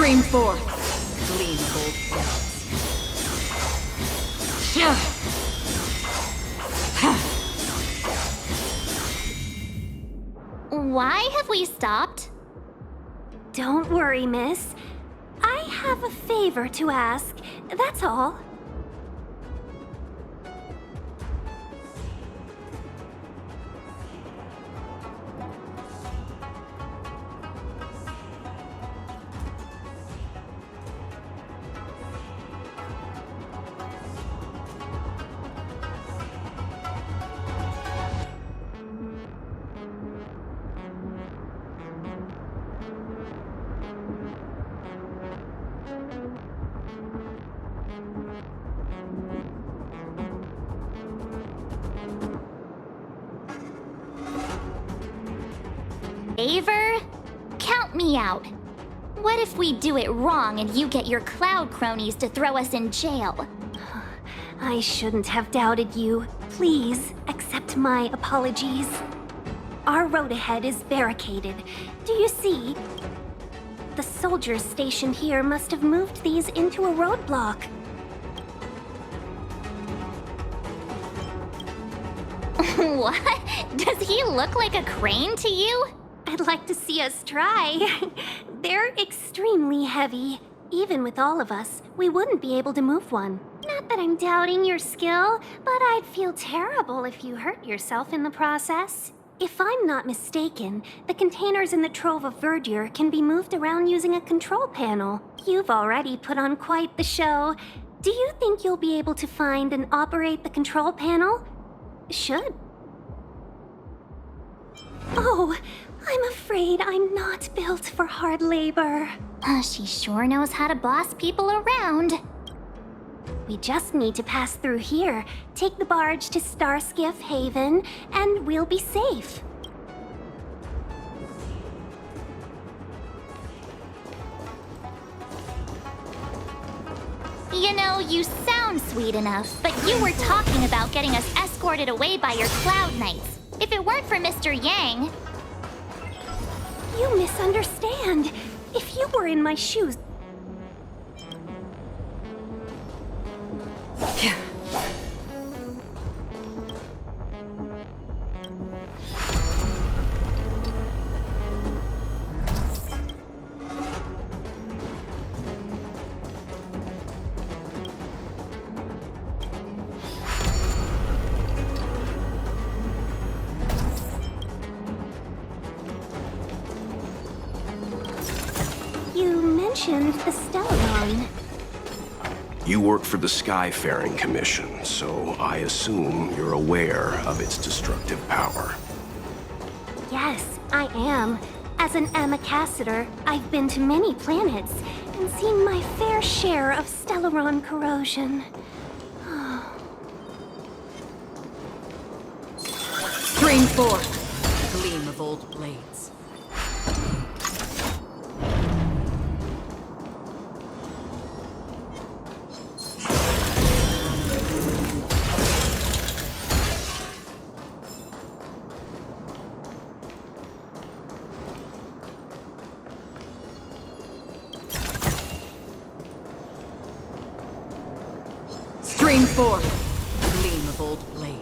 Stream forth. Gleam of old Why have we stopped? Don't worry, miss. I have a favor to ask, that's all. Favor? Count me out. What if we do it wrong and you get your cloud cronies to throw us in jail? I shouldn't have doubted you. Please, accept my apologies. Our road ahead is barricaded. Do you see? The soldiers stationed here must have moved these into a roadblock. What? Does he look like a crane to you? I'd like to see us try. They're extremely heavy. Even with all of us, we wouldn't be able to move one. Not that I'm doubting your skill, but I'd feel terrible if you hurt yourself in the process. If I'm not mistaken, the containers in the Trove of Verdure can be moved around using a control panel. You've already put on quite the show. Do you think you'll be able to find and operate the control panel? Should. Oh, I'm afraid I'm not built for hard labor. She sure knows how to boss people around. We just need to pass through here, take the barge to Starskiff Haven, and we'll be safe. You know, you sound sweet enough, but you were talking about getting us escorted away by your Cloud Knights. If it weren't for Mr. Yang... You misunderstand. If you were in my shoes... You mentioned the Stellaron. You work for the Skyfaring Commission, so I assume you're aware of its destructive power. Yes, I am. As an Amicassator, I've been to many planets and seen my fair share of Stellaron corrosion. Stream forth. gleam of old blades. Stream forth. Gleam of old blades.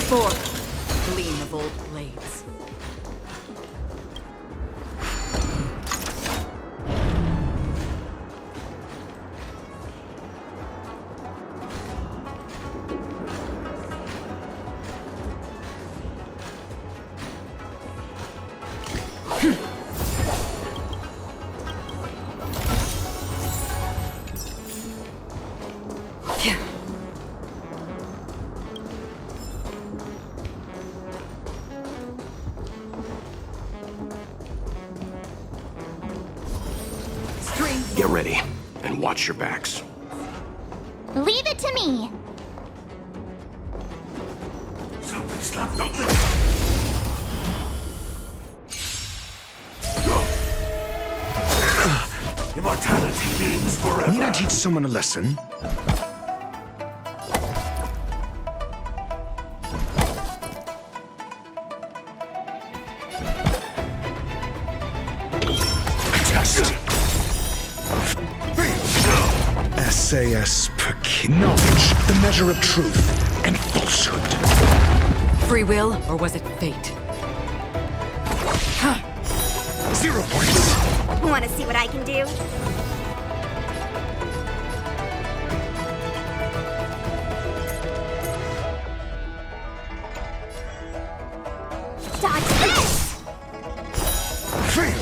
4. Gleam of old blades. Stream Get ready, and watch your backs. Leave it to me. Something slapped up there. Immortality means forever. Need I teach someone a lesson? Test. SAS per knowledge, the measure of truth and falsehood. Free will, or was it fate? 0 points. Want to see what I can do? Dodge this! Fail.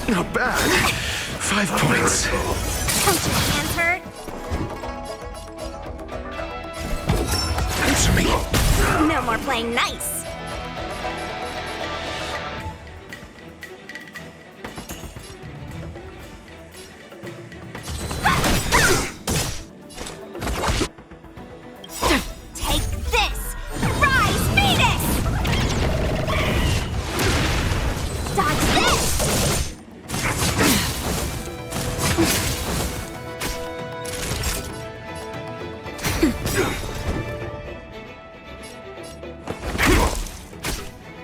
Not bad. 5 points. Don't your hands hurt? Answer me. No more playing nice. Take this! Rise, Venus! Dodge this!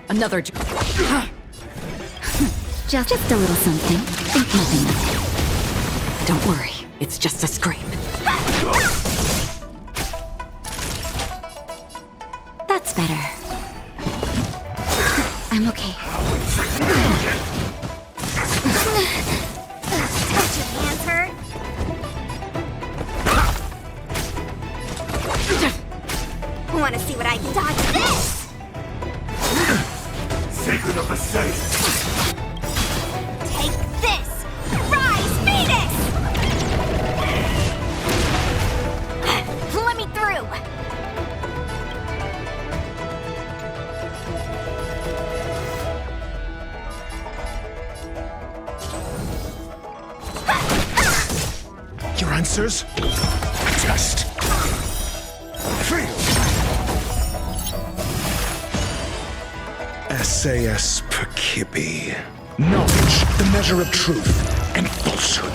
Another. Just a little something. Think nothing of it. Don't worry, it's just a scrape. That's better. I'm okay. Don't your hands hurt? Want to see what I can dodge this? Sacred of the safe. Take this! Rise, Venus! Let me through! Your answers? Test. Fail. SAS Perkibi. Knowledge, the measure of truth and falsehood.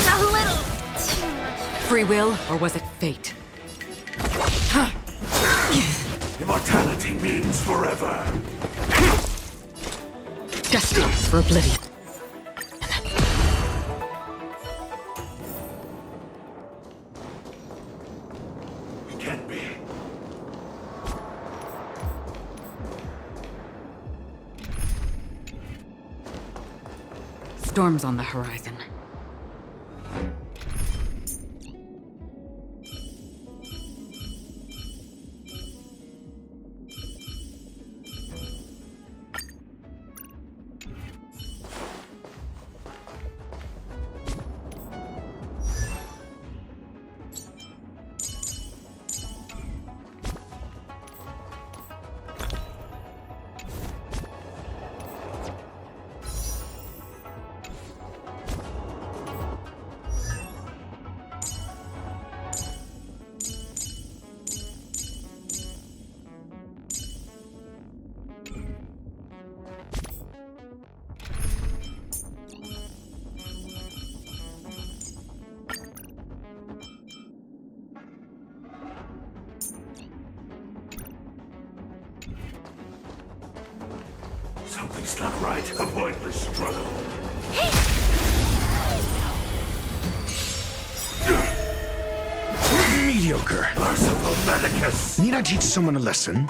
A little too much. Free will, or was it fate? Immortality means forever. Destined for oblivion. It can't be. Storms on the horizon. Something's not right. A pointless struggle. mediocre. Merciful Medicus! Need I teach someone a lesson?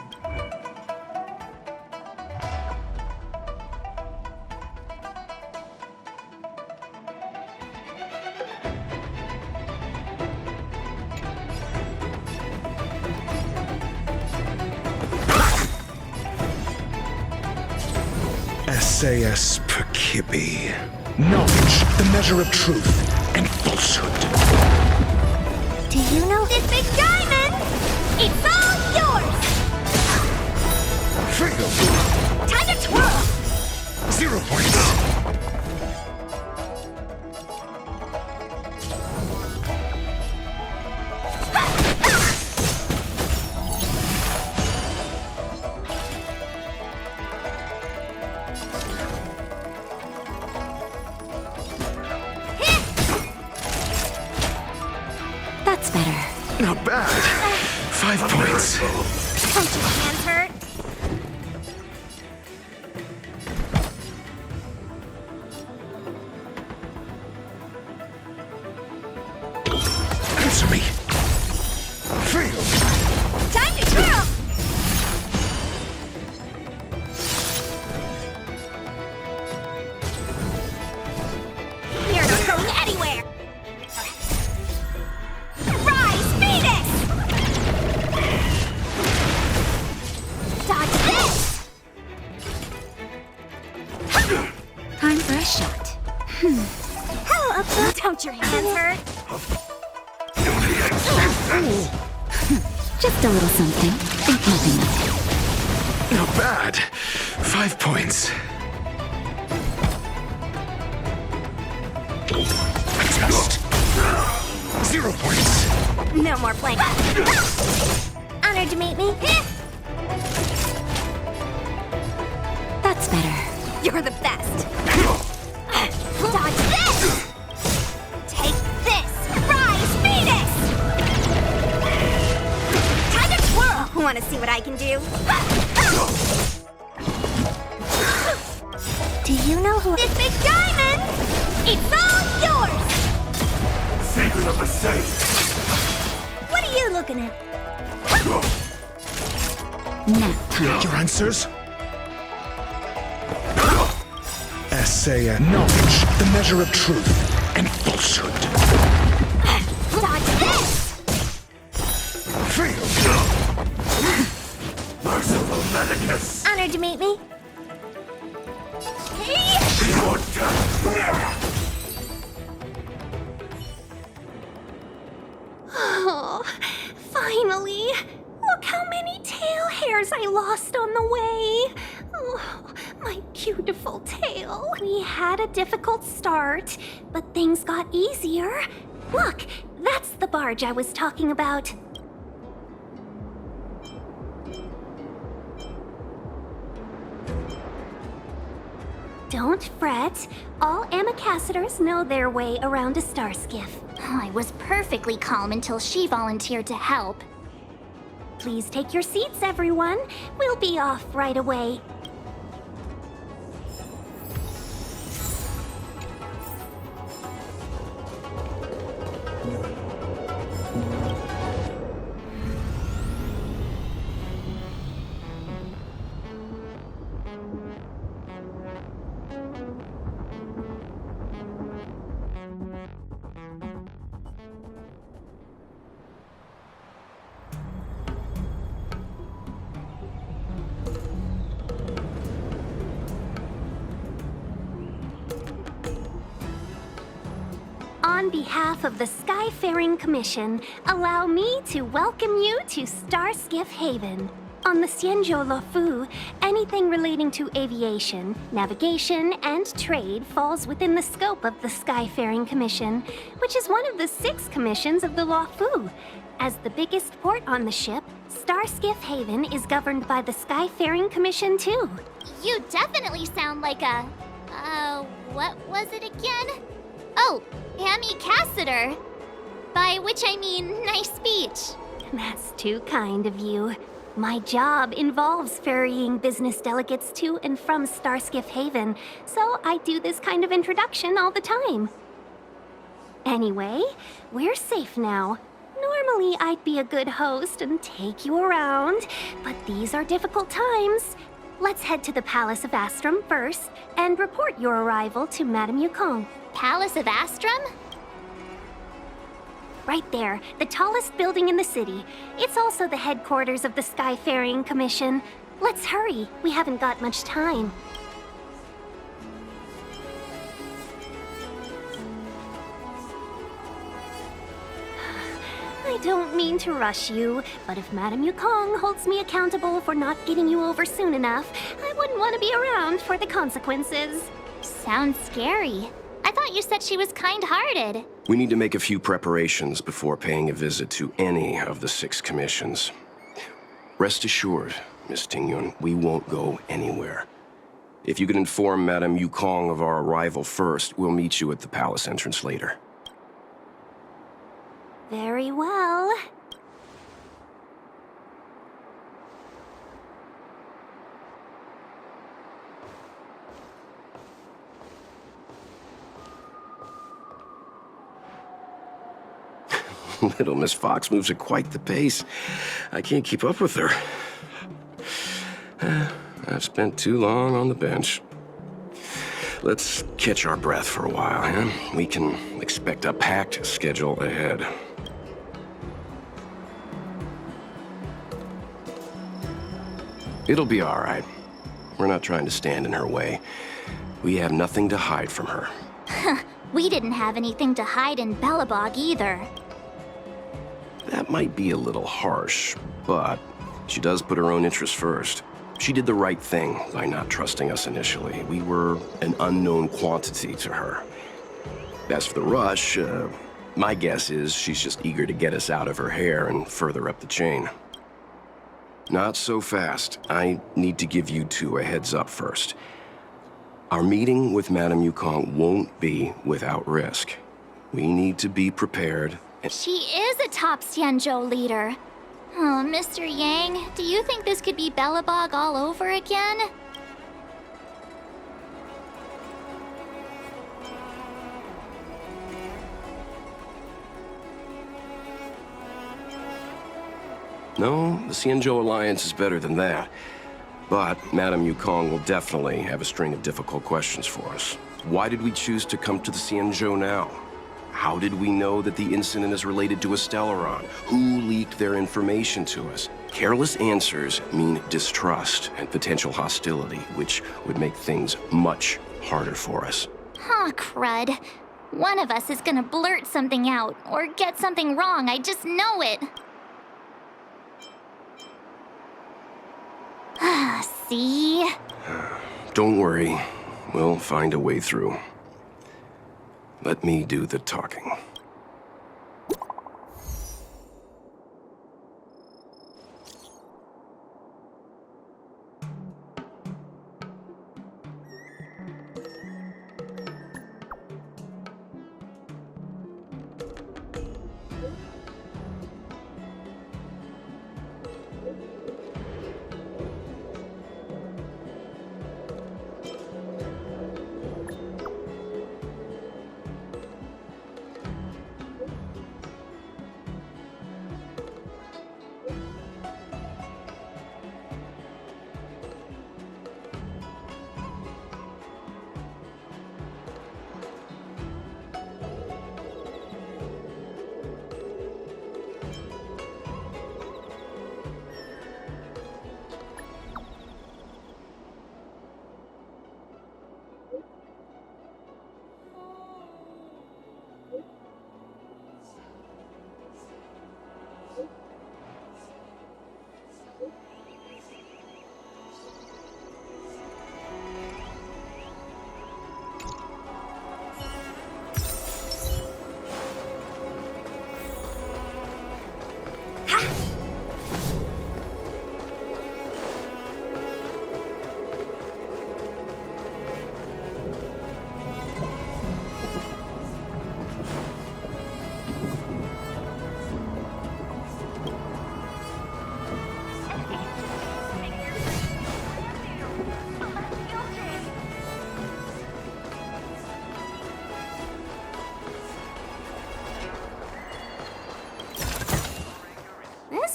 SAS Perkibi. Knowledge, the measure of truth and falsehood. Do you know this big diamond? It's all yours! Fail! Time to twirl! 0 points! That's better. Not bad. 5 points. Don't your hands hurt? Answer me. Fail! Time to twirl! You're not going anywhere! Rise, Venus! Dodge this! Time for a shot. How about... Don't your hands hurt? Just a little something. Think nothing of it. Not bad. 5 points. A test. 0 points. No more playing. Honored to meet me. That's better. You're the best. Dodge this! Take this! Rise, Venus! Time to twirl! Want to see what I can do? Do you know who... This big diamond! It's all yours! Secret of the safe! What are you looking at? Nap time. Your answers? SAS. Knowledge, the measure of truth and falsehood. Dodge this! Fail! Merciful Medicus! Honored to meet me. Oh, finally! Look how many tail hairs I lost on the way! Oh, my beautiful tail. We had a difficult start, but things got easier. Look, that's the barge I was talking about. Don't fret. All Amicacetors know their way around a star skiff. I was perfectly calm until she volunteered to help. Please take your seats, everyone. We'll be off right away. On behalf of the Skyfaring Commission, allow me to welcome you to Starskiff Haven. On the Xianzhou Luofu, anything relating to aviation, navigation, and trade falls within the scope of the Skyfaring Commission, which is one of the 6 commissions of the Luofu. As the biggest port on the ship, Starskiff Haven is governed by the Skyfaring Commission too. You definitely sound like a... what was it again? Oh, Amicaciter. By which I mean nice speech. That's too kind of you. My job involves ferrying business delegates to and from Starskiff Haven, so I do this kind of introduction all the time. Anyway, we're safe now. Normally, I'd be a good host and take you around, but these are difficult times. Let's head to the Palace of Astrum first and report your arrival to Madame Yukong. Palace of Astrum? Right there, the tallest building in the city. It's also the headquarters of the Skyfaring Commission. Let's hurry, we haven't got much time. I don't mean to rush you, but if Madame Yukong holds me accountable for not getting you over soon enough, I wouldn't want to be around for the consequences. Sounds scary. I thought you said she was kind-hearted. We need to make a few preparations before paying a visit to any of the 6 commissions. Rest assured, Miss Tingyun, we won't go anywhere. If you could inform Madame Yukong of our arrival first, we'll meet you at the palace entrance later. Very well. Little Miss Fox moves at quite the pace. I can't keep up with her. I've spent too long on the bench. Let's catch our breath for a while, huh? We can expect a packed schedule ahead. It'll be all right. We're not trying to stand in her way. We have nothing to hide from her. We didn't have anything to hide in Belobog either. That might be a little harsh, but she does put her own interests first. She did the right thing by not trusting us initially. We were an unknown quantity to her. As for the rush, my guess is she's just eager to get us out of her hair and further up the chain. Not so fast. I need to give you 2 a heads up first. Our meeting with Madame Yukong won't be without risk. We need to be prepared. She is a top Xianzhou leader. Oh, Mr. Yang, do you think this could be Belobog all over again? No, the Xianzhou Alliance is better than that. But Madame Yukong will definitely have a string of difficult questions for us. Why did we choose to come to the Xianzhou now? How did we know that the incident is related to Stellaron? Who leaked their information to us? Careless answers mean distrust and potential hostility, which would make things much harder for us. Aw, crud. One of us is gonna blurt something out, or get something wrong, I just know it. See? Don't worry. We'll find a way through. Let me do the talking.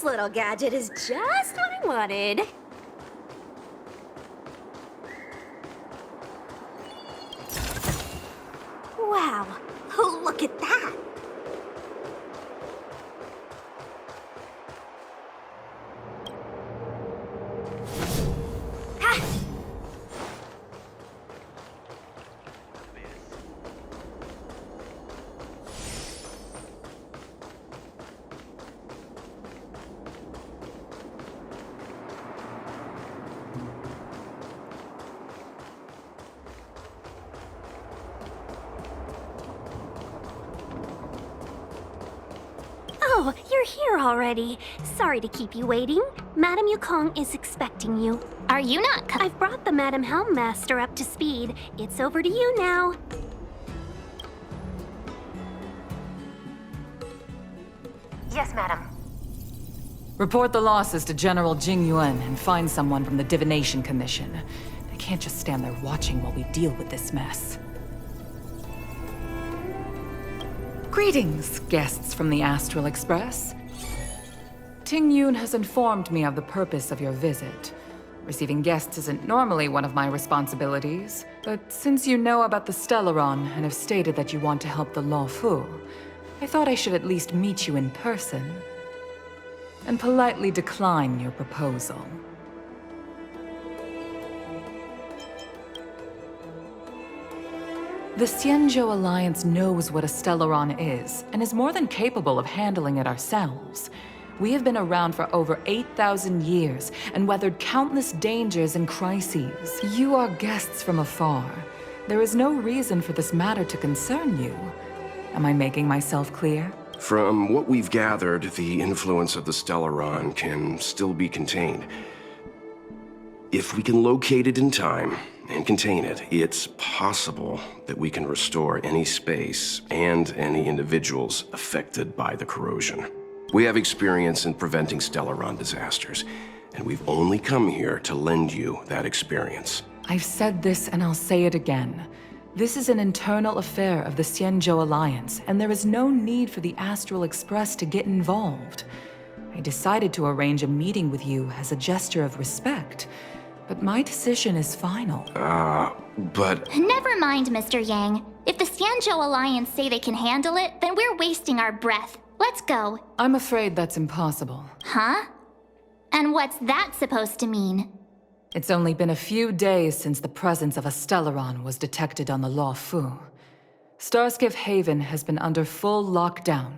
This little gadget is just what I wanted. Wow, oh, look at that. Ha! Oh, you're here already. Sorry to keep you waiting. Madame Yukong is expecting you. Are you not I've brought the Madame Helmmaster up to speed. It's over to you now. Yes, madam. Report the losses to General Jing Yuan and find someone from the Divination Commission. They can't just stand there watching while we deal with this mess. Greetings, guests from the Astral Express. Ting Yun has informed me of the purpose of your visit. Receiving guests isn't normally one of my responsibilities, but since you know about the Stellaron and have stated that you want to help the Luofu, I thought I should at least meet you in person and politely decline your proposal. The Xianzhou Alliance knows what a Stellaron is, and is more than capable of handling it ourselves. We have been around for over 8,000 years, and weathered countless dangers and crises. You are guests from afar. There is no reason for this matter to concern you. Am I making myself clear? From what we've gathered, the influence of the Stellaron can still be contained. If we can locate it in time and contain it, it's possible that we can restore any space and any individuals affected by the corrosion. We have experience in preventing Stellaron disasters, and we've only come here to lend you that experience. I've said this and I'll say it again. This is an internal affair of the Xianzhou Alliance, and there is no need for the Astral Express to get involved. I decided to arrange a meeting with you as a gesture of respect, but my decision is final. But... Never mind, Mr. Yang. If the Xianzhou Alliance say they can handle it, then we're wasting our breath. Let's go. I'm afraid that's impossible. Huh? And what's that supposed to mean? It's only been a few days since the presence of a Stellaron was detected on the Luofu. Starskiff Haven has been under full lockdown.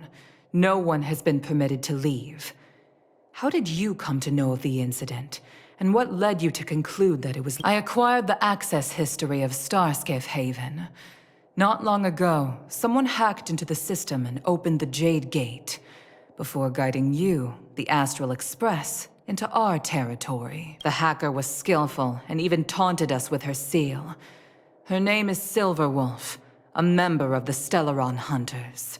No one has been permitted to leave. How did you come to know of the incident? And what led you to conclude that it was... I acquired the access history of Starskiff Haven. Not long ago, someone hacked into the system and opened the Jade Gate, before guiding you, the Astral Express, into our territory. The hacker was skillful and even taunted us with her seal. Her name is Silverwolf, a member of the Stellaron Hunters.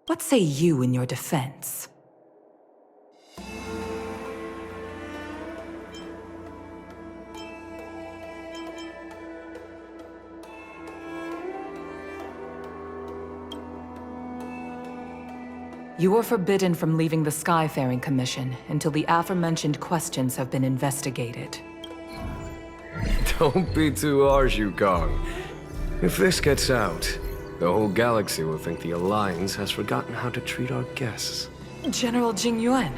What say you in your defense? You are forbidden from leaving the Skyfaring Commission until the aforementioned questions have been investigated. Don't be too harsh, Yukong. If this gets out, the whole galaxy will think the Alliance has forgotten how to treat our guests. General Jing Yuan.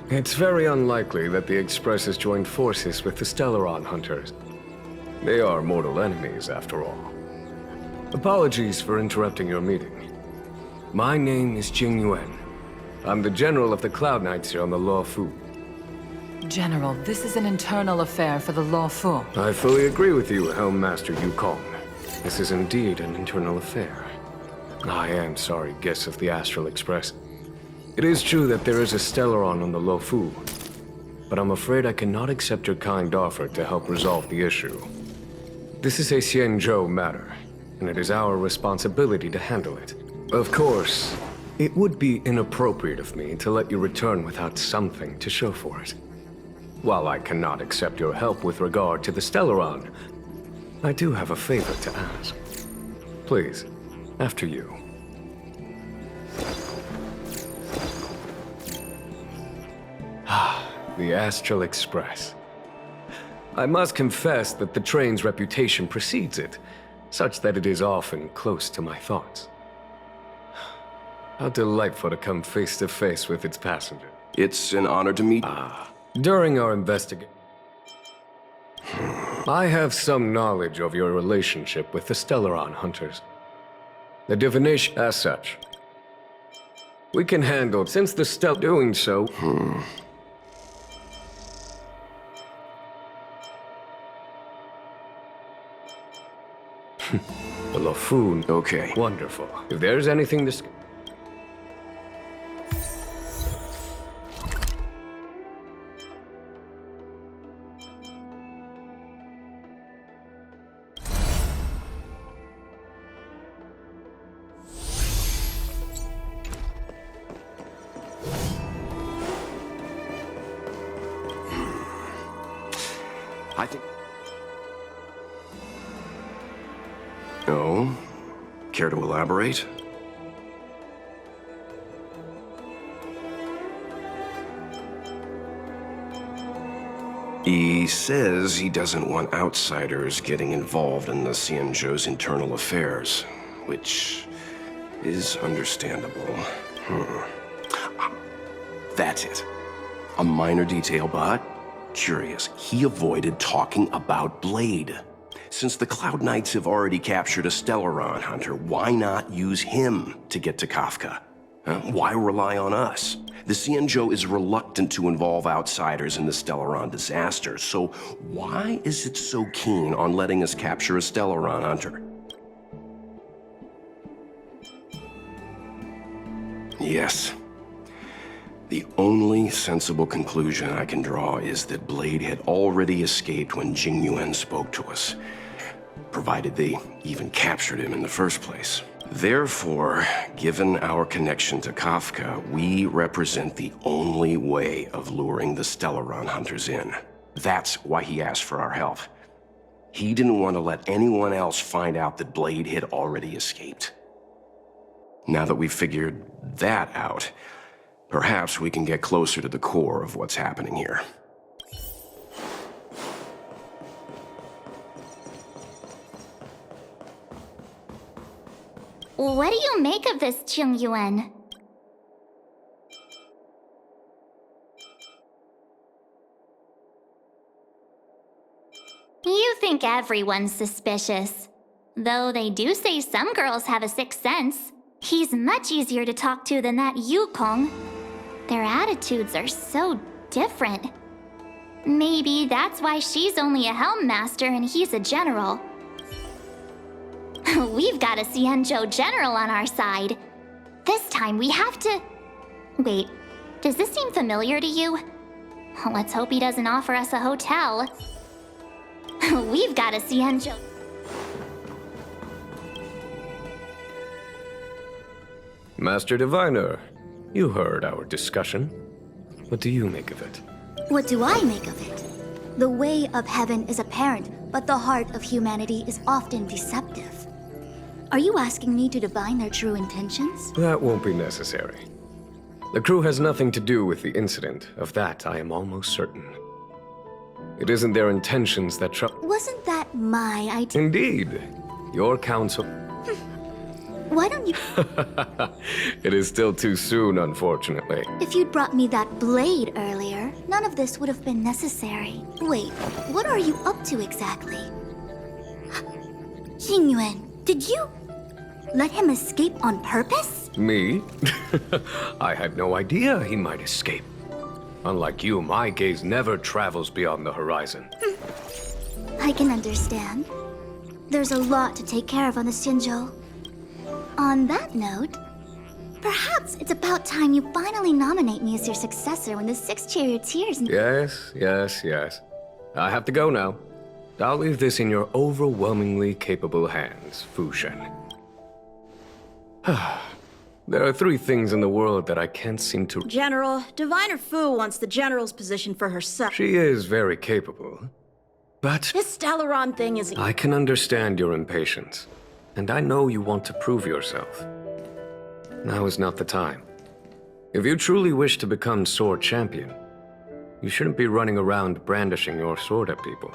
It's very unlikely that the Express has joined forces with the Stellaron Hunters. They are mortal enemies, after all. Apologies for interrupting your meeting. My name is Jing Yuan. I'm the General of the Cloud Knights here on the Luofu. General, this is an internal affair for the Luofu. I fully agree with you, Helmmaster Yukong. This is indeed an internal affair. I am sorry, guests of the Astral Express. It is true that there is a Stellaron on the Luofu, but I'm afraid I cannot accept your kind offer to help resolve the issue. This is a Xianzhou matter, and it is our responsibility to handle it. Of course, it would be inappropriate of me to let you return without something to show for it. While I cannot accept your help with regard to the Stellaron, I do have a favor to ask. Please, after you. the Astral Express. I must confess that the train's reputation precedes it, such that it is often close to my thoughts. How delightful to come face to face with its passenger. It's an honor to meet. During our investigation, I have some knowledge of your relationship with the Stellaron hunters. The divination, as such, we can handle since the doing so. The Lofoon. Okay. Wonderful. If there's anything to... I think... No? Care to elaborate? He says he doesn't want outsiders getting involved in the Xianzhou's internal affairs, which is understandable. That's it. A minor detail, but curious. He avoided talking about Blade. Since the Cloud Knights have already captured a Stellaron hunter, why not use him to get to Kafka? Why rely on us? The Xianzhou is reluctant to involve outsiders in the Stellaron disaster, so why is it so keen on letting us capture a Stellaron hunter? Yes. The only sensible conclusion I can draw is that Blade had already escaped when Jing Yuan spoke to us, provided they even captured him in the first place. Therefore, given our connection to Kafka, we represent the only way of luring the Stellaron hunters in. That's why he asked for our help. He didn't want to let anyone else find out that Blade had already escaped. Now that we've figured that out, perhaps we can get closer to the core of what's happening here. What do you make of this, Jing Yuan? You think everyone's suspicious. Though they do say some girls have a sixth sense. He's much easier to talk to than that Yukong. Their attitudes are so different. Maybe that's why she's only a Helm Master and he's a general. We've got a Xianzhou general on our side. This time we have to... Wait, does this seem familiar to you? Let's hope he doesn't offer us a hotel. We've got a Xianzhou... Master Diviner, you heard our discussion. What do you make of it? What do I make of it? The way of heaven is apparent, but the heart of humanity is often deceptive. Are you asking me to divine their true intentions? That won't be necessary. The crew has nothing to do with the incident. Of that, I am almost certain. It isn't their intentions that Wasn't that my idea? Indeed. Your counsel... Why don't you... It is still too soon, unfortunately. If you'd brought me that blade earlier, none of this would have been necessary. Wait, what are you up to exactly? Jing Yuan, did you let him escape on purpose? Me? I had no idea he might escape. Unlike you, my gaze never travels beyond the horizon. I can understand. There's a lot to take care of on the Xianzhou. On that note, perhaps it's about time you finally nominate me as your successor when the 6 charioteers... Yes. I have to go now. I'll leave this in your overwhelmingly capable hands, Fu Shen. There are 3 things in the world that I can't seem to... General, Diviner Fu wants the General's position for herself. She is very capable, but... This Stellaron thing is... I can understand your impatience, and I know you want to prove yourself. Now is not the time. If you truly wish to become Sword Champion, You shouldn't be running around brandishing your sword at people.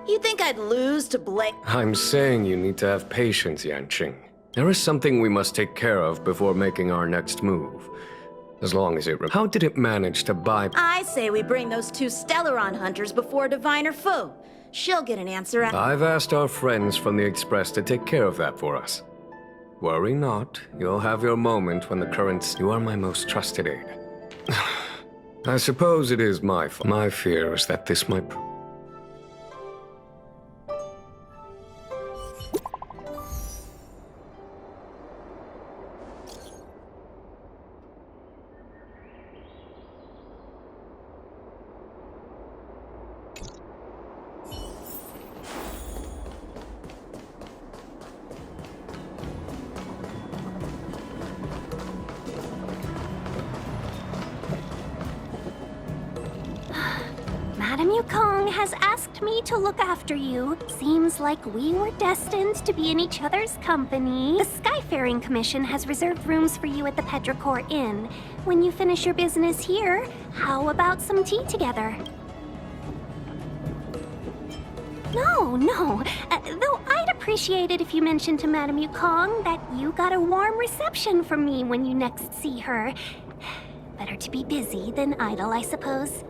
You think I'd lose to Blake? I'm saying you need to have patience, Yanqing. There is something we must take care of before making our next move. As long as How did it manage to buy... I say we bring those two Stellaron hunters before Diviner Fu. She'll get an answer out. I've asked our friends from the Express to take care of that for us. Worry not. You'll have your moment when the currents... You are my most trusted aide. I suppose it is my fault. My fear is that this might... Madame Yukong has asked me to look after you. Seems like we were destined to be in each other's company. The Skyfaring Commission has reserved rooms for you at the Petrichor Inn. When you finish your business here, how about some tea together? No. Though I'd appreciate it if you mentioned to Madame Yukong that you got a warm reception from me when you next see her. Better to be busy than idle, I suppose.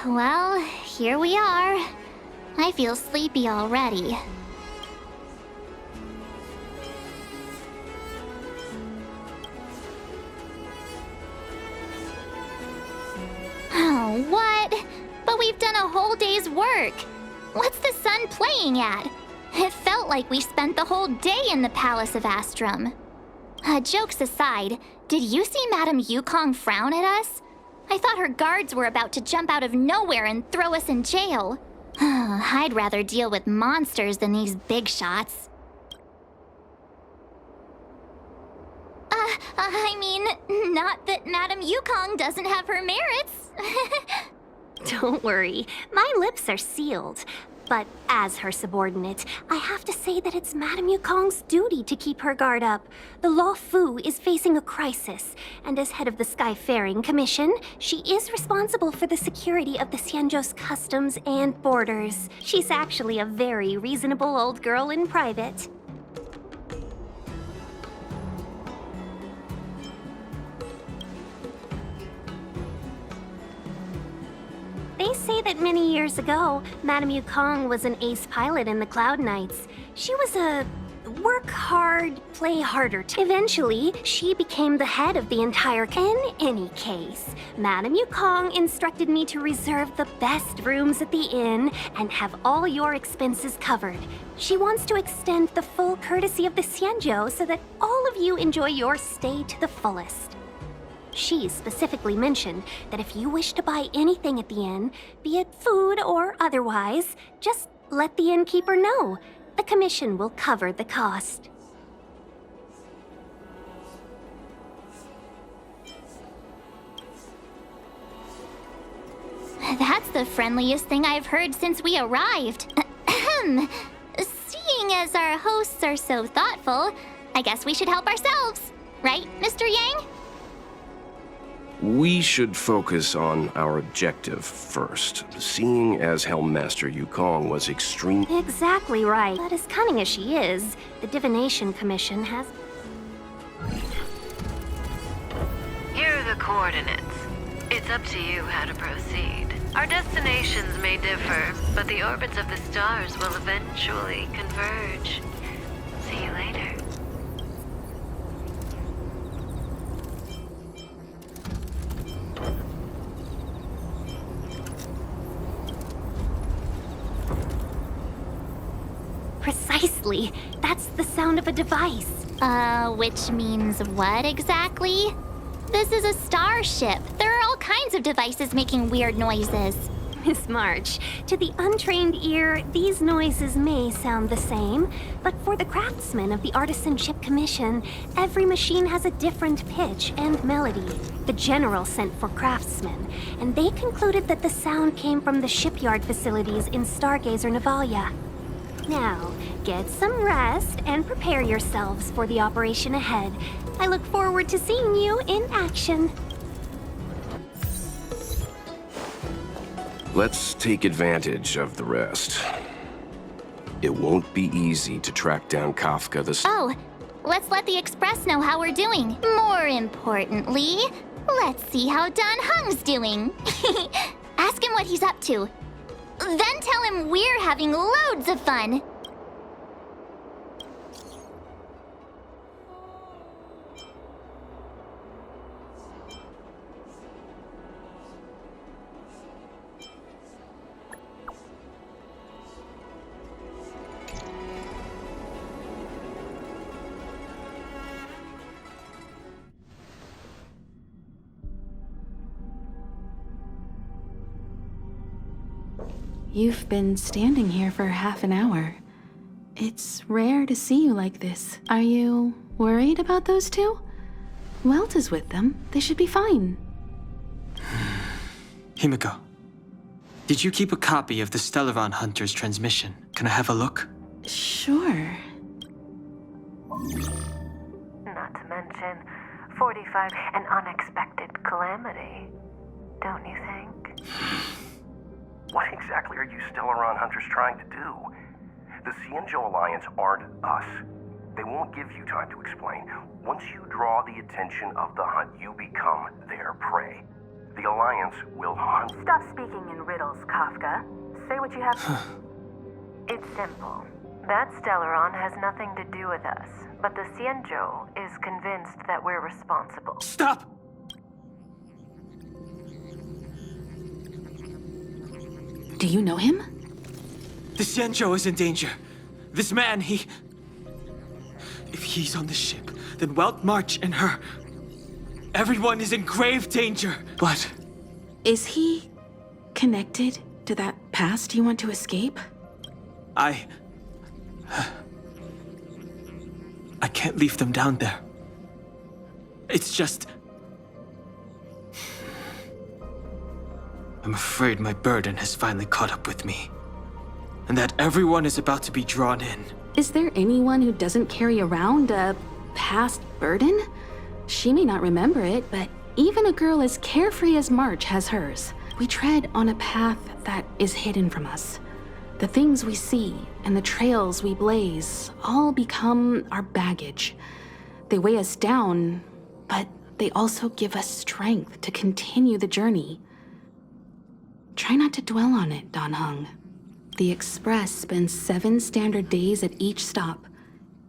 Well, here we are. I feel sleepy already. Oh, what? But we've done a whole day's work. What's the sun playing at? It felt like we spent the whole day in the Palace of Astrum. Jokes aside, did you see Madame Yukong frown at us? I thought her guards were about to jump out of nowhere and throw us in jail. I'd rather deal with monsters than these big shots. I mean, not that Madame Yukong doesn't have her merits. Don't worry, my lips are sealed. But as her subordinate, I have to say that it's Madame Yukong's duty to keep her guard up. The Law Fu is facing a crisis, and as head of the Skyfaring Commission, she is responsible for the security of the Xianzhou's customs and borders. She's actually a very reasonable old girl in private. They say that many years ago, Madame Yukong was an ace pilot in the Cloud Knights. She was a work hard, play harder. Eventually, she became the head of the entire... In any case, Madame Yukong instructed me to reserve the best rooms at the inn and have all your expenses covered. She wants to extend the full courtesy of the Xianzhou so that all of you enjoy your stay to the fullest. She specifically mentioned that if you wish to buy anything at the inn, be it food or otherwise, just let the innkeeper know. The commission will cover the cost. That's the friendliest thing I've heard since we arrived. Seeing as our hosts are so thoughtful, I guess we should help ourselves. Right, Mr. Yang? We should focus on our objective first. Seeing as Helmmaster Yukong was extreme... Exactly right. But as cunning as she is, the Divination Commission has... Here are the coordinates. It's up to you how to proceed. Our destinations may differ, but the orbits of the stars will eventually converge. See you later. Precisely. That's the sound of a device. Which means what exactly? This is a starship. There are all kinds of devices making weird noises. Miss March, to the untrained ear, these noises may sound the same, but for the craftsmen of the Artisanship Commission, every machine has a different pitch and melody. The General sent for craftsmen, and they concluded that the sound came from the shipyard facilities in Stargazer Navalia. Now, get some rest and prepare yourselves for the operation ahead. I look forward to seeing you in action. Let's take advantage of the rest. It won't be easy to track down Kafka the... Oh, let's let the Express know how we're doing. More importantly, let's see how Dan Heng's doing. Ask him what he's up to. Then tell him we're having loads of fun. You've been standing here for half an hour. It's rare to see you like this. Are you worried about those two? Welt is with them. They should be fine. Himiko, did you keep a copy of the Stellaron Hunter's transmission? Can I have a look? Sure. Not to mention, 45, an unexpected calamity, don't you think? What exactly are you Stellaron Hunters trying to do? The Xianzhou Alliance aren't us. They won't give you time to explain. Once you draw the attention of the hunt, you become their prey. The Alliance will hunt... Stop speaking in riddles, Kafka. Say what you have... It's simple. That Stellaron has nothing to do with us, but the Xianzhou is convinced that we're responsible. Stop! Do you know him? The Xianzhou is in danger. This man, If he's on the ship, then Welt, March, and her... Everyone is in grave danger. What? Is he connected to that past you want to escape? I can't leave them down there. It's just... I'm afraid my burden has finally caught up with me. And that everyone is about to be drawn in. Is there anyone who doesn't carry around a past burden? She may not remember it, but even a girl as carefree as March has hers. We tread on a path that is hidden from us. The things we see and the trails we blaze all become our baggage. They weigh us down, but they also give us strength to continue the journey. Try not to dwell on it, Dan Heng. The Express spends 7 standard days at each stop.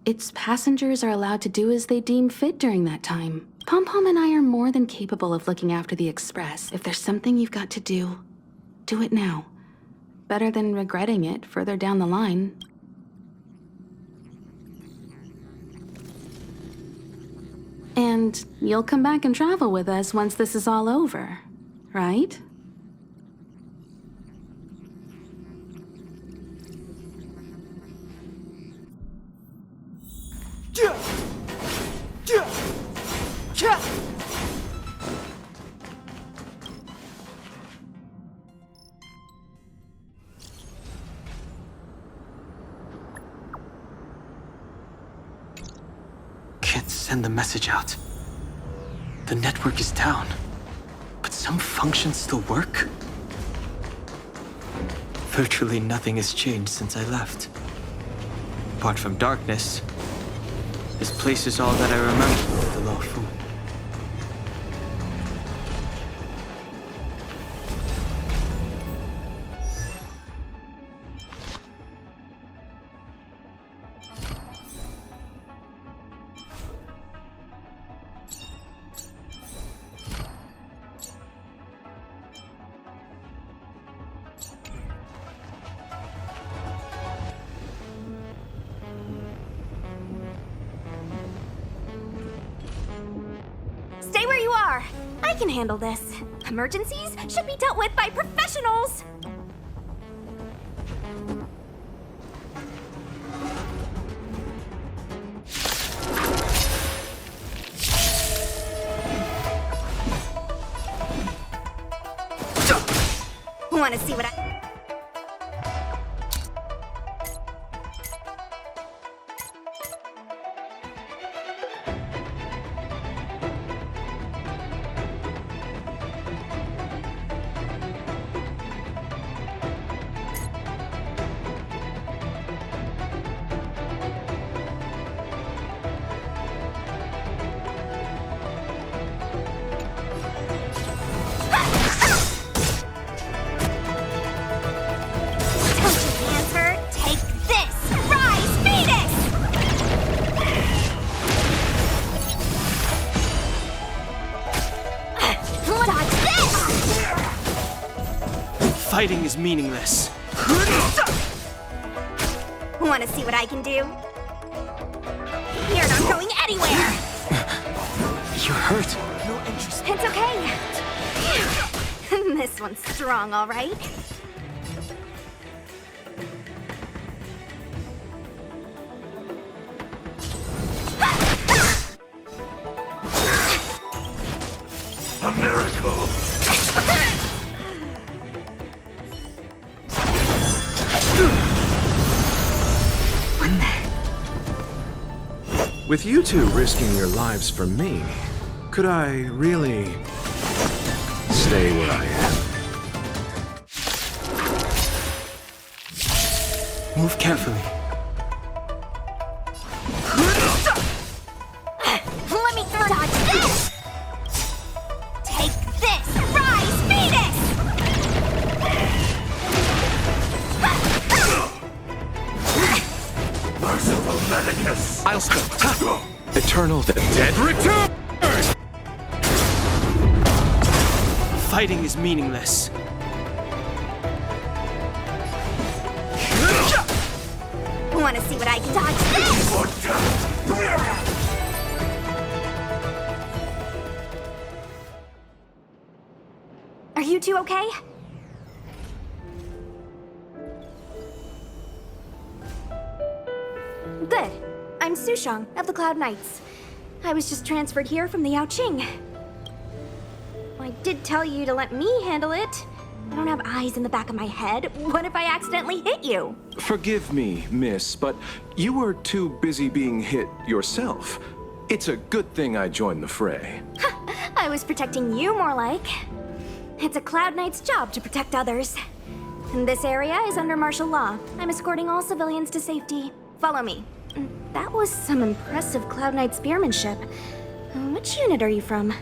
Its passengers are allowed to do as they deem fit during that time. Pom-Pom and I are more than capable of looking after the Express. If there's something you've got to do, do it now. Better than regretting it further down the line. And you'll come back and travel with us once this is all over, right? Can't send the message out. The network is down, but some functions still work. Virtually nothing has changed since I left. Apart from darkness, this place is all that I remember of the Luofu. are. I can handle this. Emergencies should be dealt with by professionals. Want to see what I... Fighting is meaningless. Want to see what I can do? You're not going anywhere! You're hurt. No interest. It's okay. This one's strong, all right? A miracle! With you two risking your lives for me, could I really stay where I am? Move carefully. Let me dodge this! Take this! Rise, Venus! Merciful Medicus! I'll spell Eternal Dead Return! Fighting is meaningless. Want to see what I can dodge this? Are you two okay? Good. I'm Sushang of the Cloud Knights. I was just transferred here from the Yaoqing. I did tell you to let me handle it. I don't have eyes in the back of my head. What if I accidentally hit you? Forgive me, miss, but you were too busy being hit yourself. It's a good thing I joined the fray. I was protecting you more like. It's a Cloud Knight's job to protect others. And this area is under martial law. I'm escorting all civilians to safety. Follow me. That was some impressive Cloud Knight spearmanship. Which unit are you from?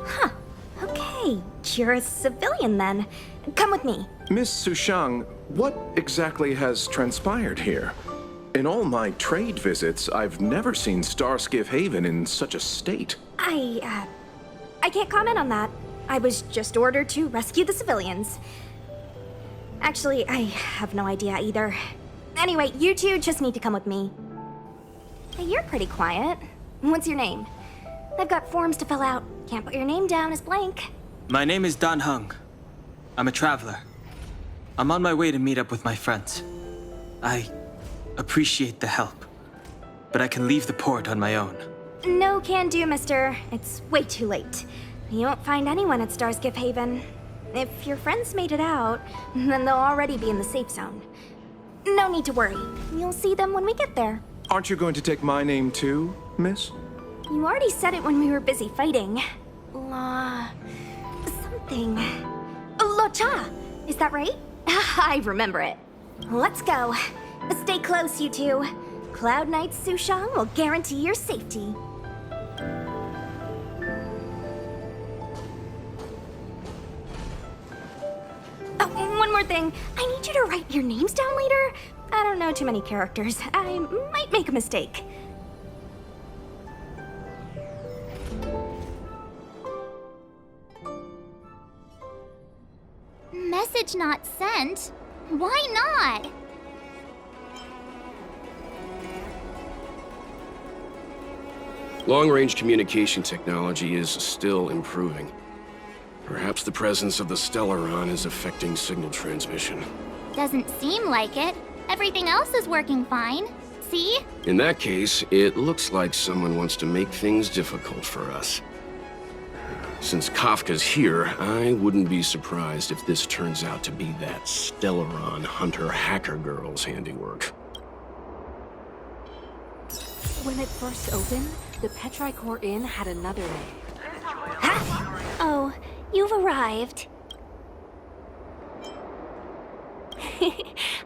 Huh. Okay, you're a civilian then. Come with me. Miss Sushang, what exactly has transpired here? In all my trade visits, I've never seen Starskiff Haven in such a state. I can't comment on that. I was just ordered to rescue the civilians. Actually, I have no idea either. Anyway, you two just need to come with me. Hey, you're pretty quiet. What's your name? I've got forms to fill out. Can't put your name down as blank. My name is Dan Heng. I'm a traveler. I'm on my way to meet up with my friends. I appreciate the help, but I can leave the port on my own. No can do, mister. It's way too late. You won't find anyone at Starskiff Haven. If your friends made it out, then they'll already be in the safe zone. No need to worry. You'll see them when we get there. Aren't you going to take my name too, miss? You already said it when we were busy fighting. Something. Locha! Is that right? I remember it. Let's go. Stay close, you two. Cloud Knight Sushang will guarantee your safety. Oh, one more thing. I need you to write your names down later. I don't know too many characters. I might make a mistake. Message not sent? Why not? Long-range communication technology is still improving. Perhaps the presence of the Stellaron is affecting signal transmission. Doesn't seem like it. Everything else is working fine. See? In that case, it looks like someone wants to make things difficult for us. Since Kafka's here, I wouldn't be surprised if this turns out to be that Stellaron Hunter hacker girl's handiwork. When it first opened, the Petrichor Inn had another name. Oh, you've arrived.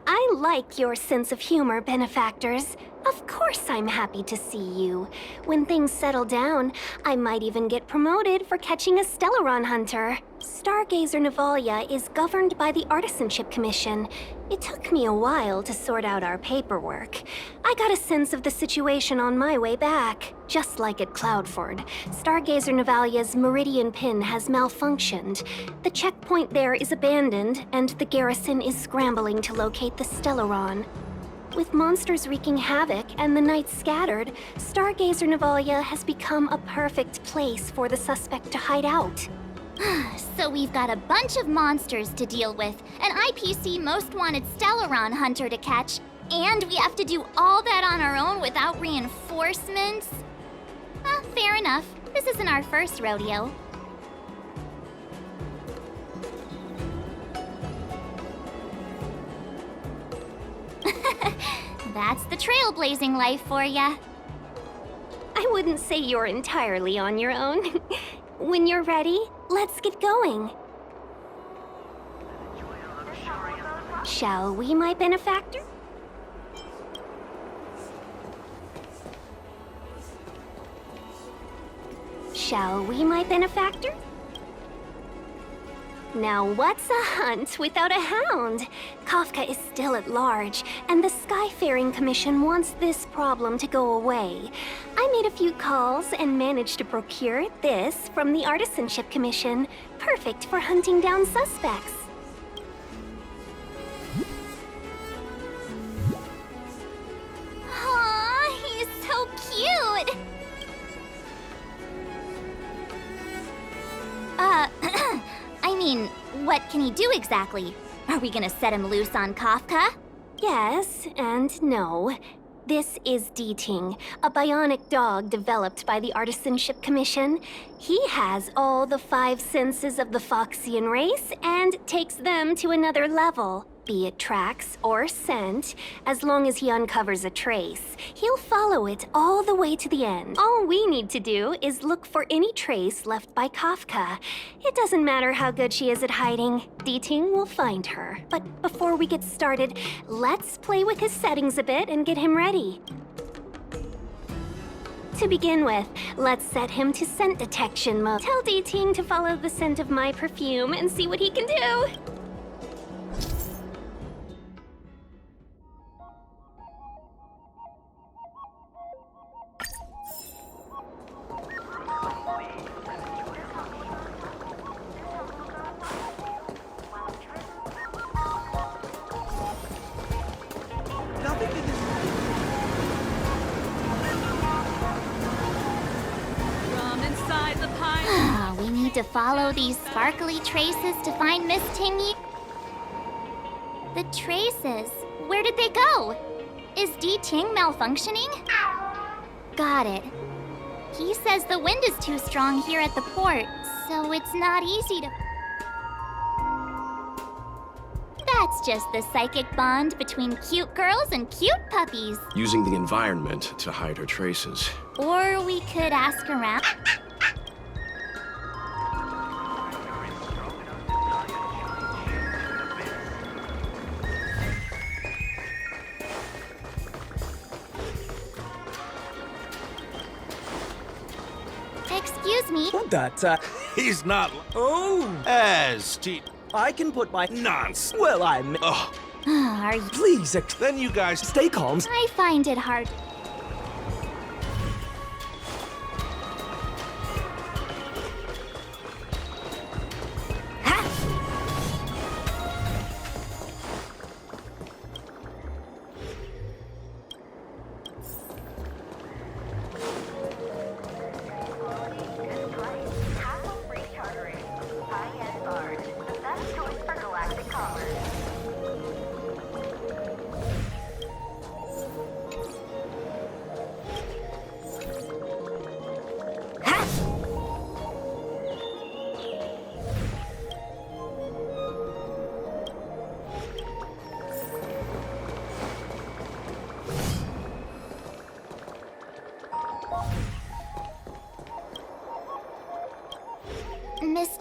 I like your sense of humor, benefactors. Of course I'm happy to see you. When things settle down, I might even get promoted for catching a Stellaron hunter. Stargazer Navalia is governed by the Artisanship Commission. It took me a while to sort out our paperwork. I got a sense of the situation on my way back. Just like at Cloudford, Stargazer Navalia's Meridian Pin has malfunctioned. The checkpoint there is abandoned, and the garrison is scrambling to locate the Stellaron. With monsters wreaking havoc and the night scattered, Stargazer Navalia has become a perfect place for the suspect to hide out. So we've got a bunch of monsters to deal with, an IPC Most Wanted Stellaron hunter to catch, and we have to do all that on our own without reinforcements? Fair enough. This isn't our first rodeo. That's the trailblazing life for ya. I wouldn't say you're entirely on your own. When you're ready, let's get going. Shall we, my benefactor? Shall we, my benefactor? Now what's a hunt without a hound? Kafka is still at large, and the Skyfaring Commission wants this problem to go away. I made a few calls and managed to procure this from the Artisanship Commission. Perfect for hunting down suspects. Aw, he's so cute! I mean, what can he do exactly? Are we gonna set him loose on Kafka? Yes and no. This is D-Ting, a bionic dog developed by the Artisanship Commission. He has all the 5 senses of the Foxian race and takes them to another level. Be it tracks or scent, as long as he uncovers a trace, he'll follow it all the way to the end. All we need to do is look for any trace left by Kafka. It doesn't matter how good she is at hiding, D-Ting will find her. But before we get started, let's play with his settings a bit and get him ready. To begin with, let's set him to scent detection mode. Tell D-Ting to follow the scent of my perfume and see what he can do. We need to follow these sparkly traces to find Miss Tingy. The traces? Where did they go? Is D-Ting malfunctioning? Got it. He says the wind is too strong here at the port, so it's not easy to... That's just the psychic bond between cute girls and cute puppies. Using the environment to hide her traces. Or we could ask around. Excuse me. He's not. Oh! As I can put my nonsense. Well, I'm. Oh. Are you... Please, then you guys stay calm. I find it hard.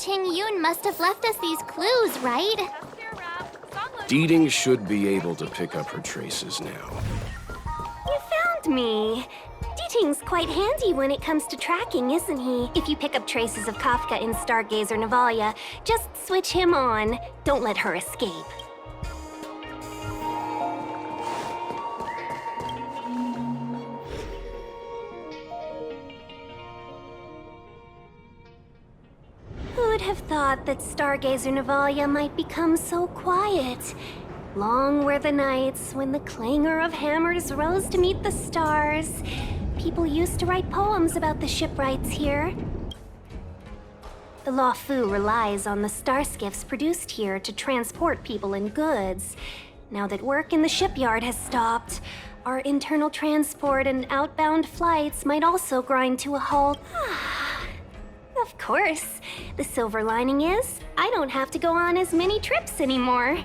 Ting Yun must have left us these clues, right? Deeding should be able to pick up her traces now. You found me. Deeting's quite handy when it comes to tracking, isn't he? If you pick up traces of Kafka in Stargazer Navalia, just switch him on. Don't let her escape. Who'd have thought that Stargazer Navalia might become so quiet? Long were the nights when the clangor of hammers rose to meet the stars. People used to write poems about the shipwrights here. The Luofu relies on the starskiffs produced here to transport people and goods. Now that work in the shipyard has stopped, our internal transport and outbound flights might also grind to a halt. Of course. The silver lining is, I don't have to go on as many trips anymore.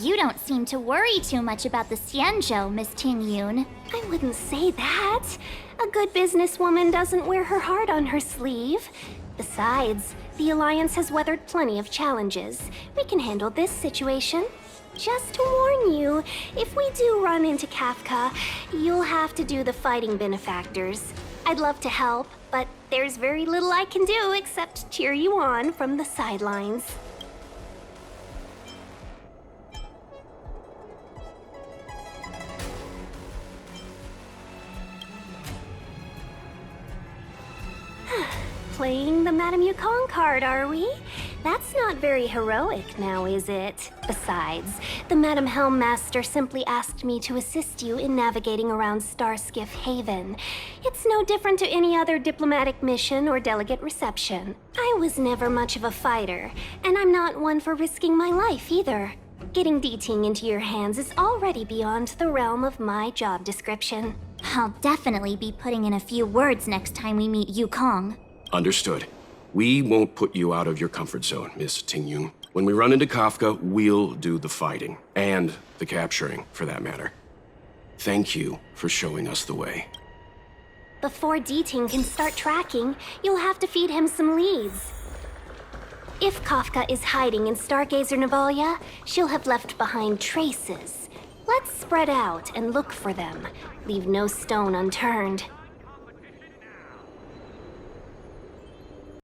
You don't seem to worry too much about the Xianzhou, Miss Ting Yun. I wouldn't say that. A good businesswoman doesn't wear her heart on her sleeve. Besides, the Alliance has weathered plenty of challenges. We can handle this situation. Just to warn you, if we do run into Kafka, you'll have to do the fighting benefactors. I'd love to help, but there's very little I can do except cheer you on from the sidelines. Playing the Madame Yukong card, are we? That's not very heroic now, is it? Besides, the Madame Helmmaster simply asked me to assist you in navigating around Starskiff Haven. It's no different to any other diplomatic mission or delegate reception. I was never much of a fighter, and I'm not one for risking my life either. Getting Deeting into your hands is already beyond the realm of my job description. I'll definitely be putting in a few words next time we meet Yukong. Understood. We won't put you out of your comfort zone, Miss Ting Yun. When we run into Kafka, we'll do the fighting. And the capturing, for that matter. Thank you for showing us the way. Before Deeting can start tracking, you'll have to feed him some leads. If Kafka is hiding in Stargazer Navalia, she'll have left behind traces. Let's spread out and look for them. Leave no stone unturned.